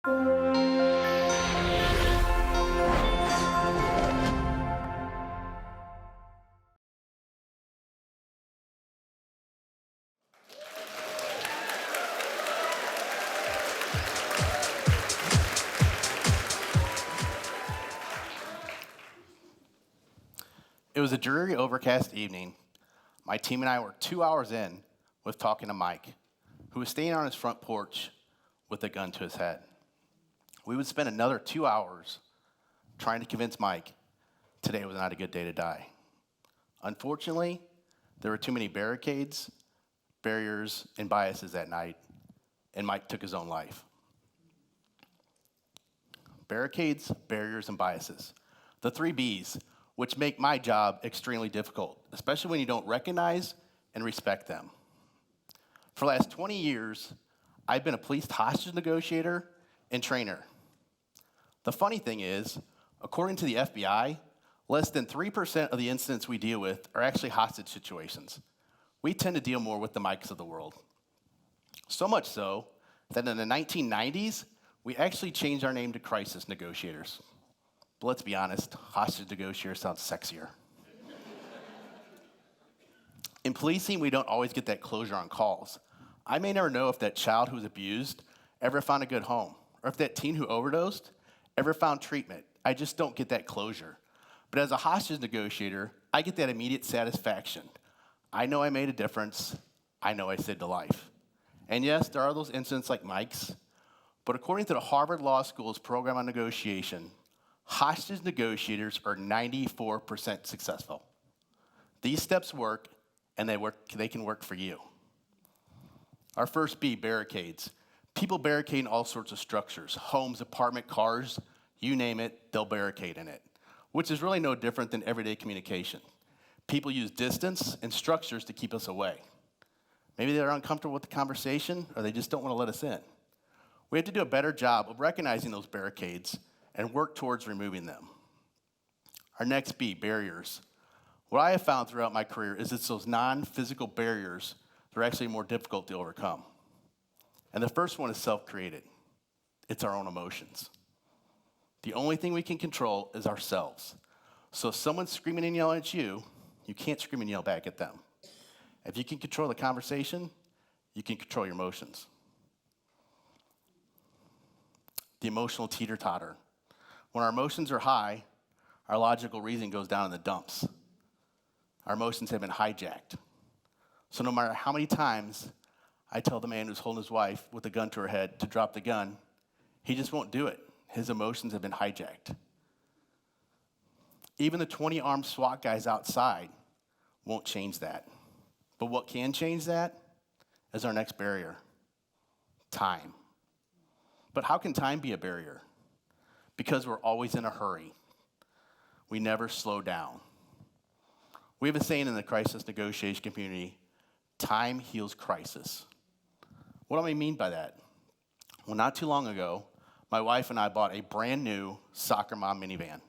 It was a dreary, overcast evening. My team and I were 2 hours in with talking to Mike, who was staying on his front porch with a gun to his head. We would spend another 2 hours trying to convince Mike today was not a good day to die. Unfortunately, there were too many barricades, barriers, and biases that night, and Mike took his own life. Barricades, barriers, and biases. The 3 Bs, which make my job extremely difficult, especially when you don't recognize and respect them. For the last 20 years, I've been a police hostage negotiator and trainer. The funny thing is, according to the FBI, less than 3% of the incidents we deal with are actually hostage situations. We tend to deal more with the Mikes of the world. So much so that in the 1990s, we actually changed our name to crisis negotiators. But let's be honest, hostage negotiator sounds sexier. In policing, we don't always get that closure on calls. I may never know if that child who was abused ever found a good home, or if that teen who overdosed ever found treatment. I just don't get that closure. But as a hostage negotiator, I get that immediate satisfaction. I know I made a difference. I know I saved a life. And yes, there are those incidents like Mike's, but according to the Harvard Law School's program on negotiation, hostage negotiators are 94% successful. These steps work, and they can work for you. Our first B, barricades. People barricade in all sorts of structures, homes, apartment, cars, you name it, they'll barricade in it, which is really no different than everyday communication. People use distance and structures to keep us away. Maybe they're uncomfortable with the conversation, or they just don't want to let us in. We have to do a better job of recognizing those barricades and work towards removing them. Our next B, barriers. What I have found throughout my career is it's those non-physical barriers that are actually more difficult to overcome. And the first one is self-created. It's our own emotions. The only thing we can control is ourselves. So if someone's screaming and yelling at you, you can't scream and yell back at them. If you can control the conversation, you can control your emotions. The emotional teeter-totter. When our emotions are high, our logical reasoning goes down in the dumps. Our emotions have been hijacked. So no matter how many times I tell the man who's holding his wife with a gun to her head to drop the gun, he just won't do it. His emotions have been hijacked. Even the 20 armed SWAT guys outside won't change that. But what can change that is our next barrier, time. But how can time be a barrier? Because we're always in a hurry. We never slow down. We have a saying in the crisis negotiation community, time heals crisis. What do I mean by that? Well, not too long ago, my wife and I bought a brand new soccer mom minivan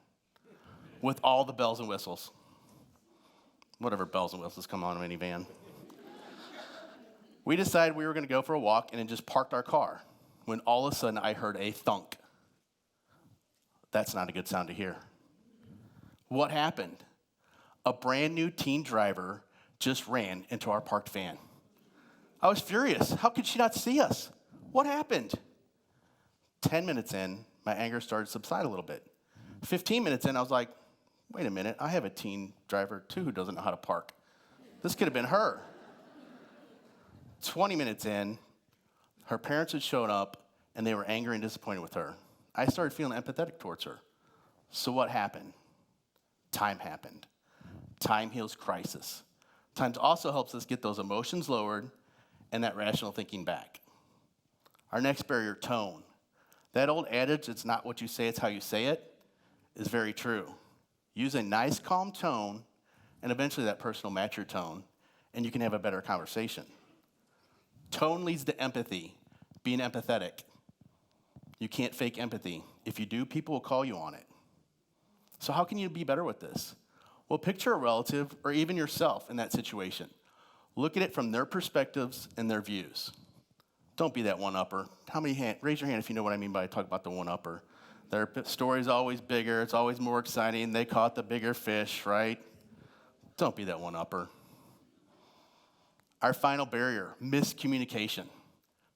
with all the bells and whistles. Whatever bells and whistles come on a minivan. We decided we were going to go for a walk and then just parked our car when all of a sudden I heard a thunk. That's not a good sound to hear. What happened? A brand new teen driver just ran into our parked van. I was furious. How could she not see us? What happened? 10 minutes in, my anger started to subside a little bit. 15 minutes in, I was like, wait a minute, I have a teen driver too who doesn't know how to park. This could have been her. 20 minutes in, her parents had shown up and they were angry and disappointed with her. I started feeling empathetic towards her. So what happened? Time happened. Time heals crisis. Time also helps us get those emotions lowered and that rational thinking back. Our next barrier, tone. That old adage, it's not what you say, it's how you say it, is very true. Use a nice, calm tone, and eventually that person will match your tone, and you can have a better conversation. Tone leads to empathy, being empathetic. You can't fake empathy. If you do, people will call you on it. So how can you be better with this? Well, picture a relative or even yourself in that situation. Look at it from their perspectives and their views. Don't be that one-upper. Raise your hand if you know what I mean by talk about the one-upper. Their story's always bigger. It's always more exciting. They caught the bigger fish, right? Don't be that one-upper. Our final barrier, miscommunication.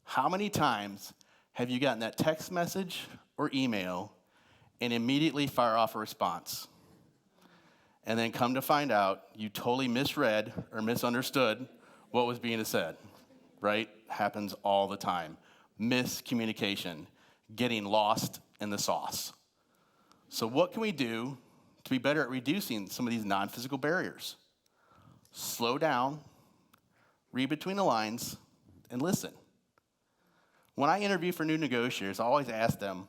How many times have you gotten that text message or email and immediately fire off a response? And then come to find out you totally misread or misunderstood what was being said, right? Happens all the time. Miscommunication, getting lost in the sauce. So what can we do to be better at reducing some of these non-physical barriers? Slow down, read between the lines, and listen. When I interview for new negotiators, I always ask them,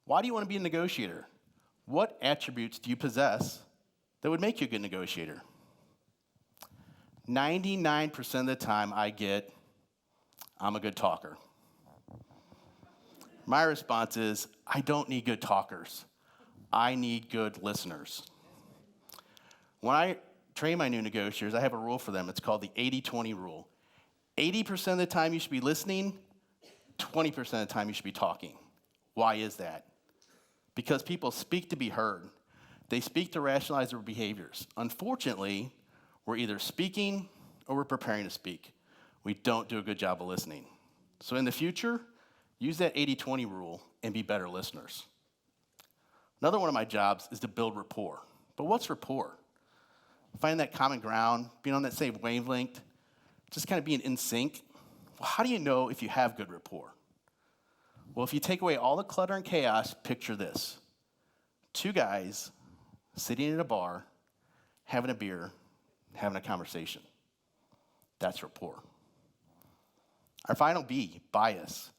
why do you want to be a negotiator? What attributes do you possess that would make you a good negotiator? 99% of the time I get, I'm a good talker. My response is, I don't need good talkers. I need good listeners. When I train my new negotiators, I have a rule for them. It's called the 80-20 rule. 80% of the time you should be listening, 20% of the time you should be talking. Why is that? Because people speak to be heard. They speak to rationalize their behaviors. Unfortunately, we're either speaking or we're preparing to speak. We don't do a good job of listening. So in the future, use that 80-20 rule and be better listeners. Another one of my jobs is to build rapport. But what's rapport? Finding that common ground, being on that same wavelength, just kind of being in sync. Well, how do you know if you have good rapport? Well, if you take away all the clutter and chaos, picture this. Two guys sitting at a bar, having a beer, having a conversation. That's rapport. Our final B, bias.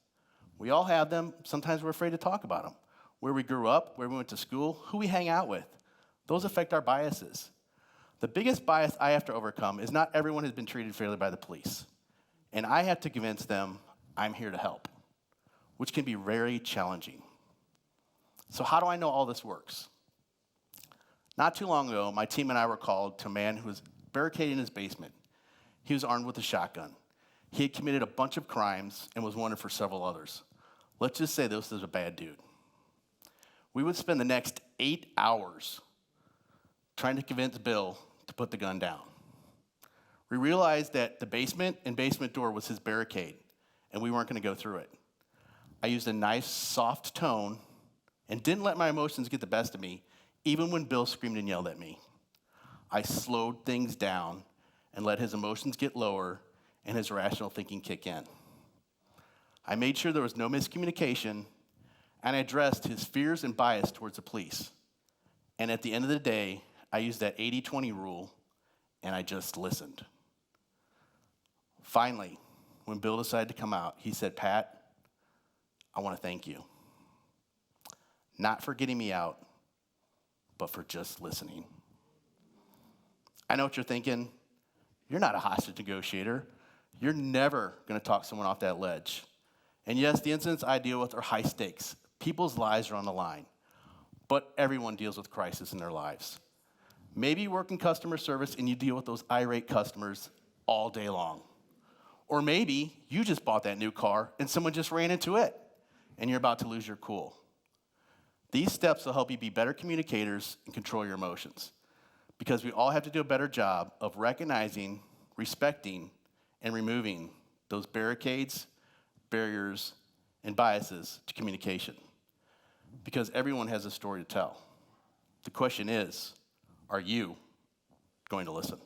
We all have them. Sometimes we're afraid to talk about them. Where we grew up, where we went to school, who we hang out with. Those affect our biases. The biggest bias I have to overcome is not everyone has been treated fairly by the police. And I have to convince them I'm here to help, which can be very challenging. So how do I know all this works? Not too long ago, my team and I were called to a man who was barricaded in his basement. He was armed with a shotgun. He had committed a bunch of crimes and was wanted for several others. Let's just say this was a bad dude. We would spend the next 8 hours trying to convince Bill to put the gun down. We realized that the basement and basement door was his barricade, and we weren't going to go through it. I used a nice, soft tone and didn't let my emotions get the best of me, even when Bill screamed and yelled at me. I slowed things down and let his emotions get lower and his rational thinking kick in. I made sure there was no miscommunication, and I addressed his fears and bias towards the police. And at the end of the day, I used that 80-20 rule, and I just listened. Finally, when Bill decided to come out, he said, "Pat, I want to thank you. Not for getting me out, but for just listening." I know what you're thinking. You're not a hostage negotiator. You're never going to talk someone off that ledge. And yes, the incidents I deal with are high stakes. People's lives are on the line. But everyone deals with crisis in their lives. Maybe you work in customer service and you deal with those irate customers all day long. Or maybe you just bought that new car and someone just ran into it and you're about to lose your cool. These steps will help you be better communicators and control your emotions, because we all have to do a better job of recognizing, respecting, and removing those barricades, barriers, and biases to communication, because everyone has a story to tell. The question is, are you going to listen?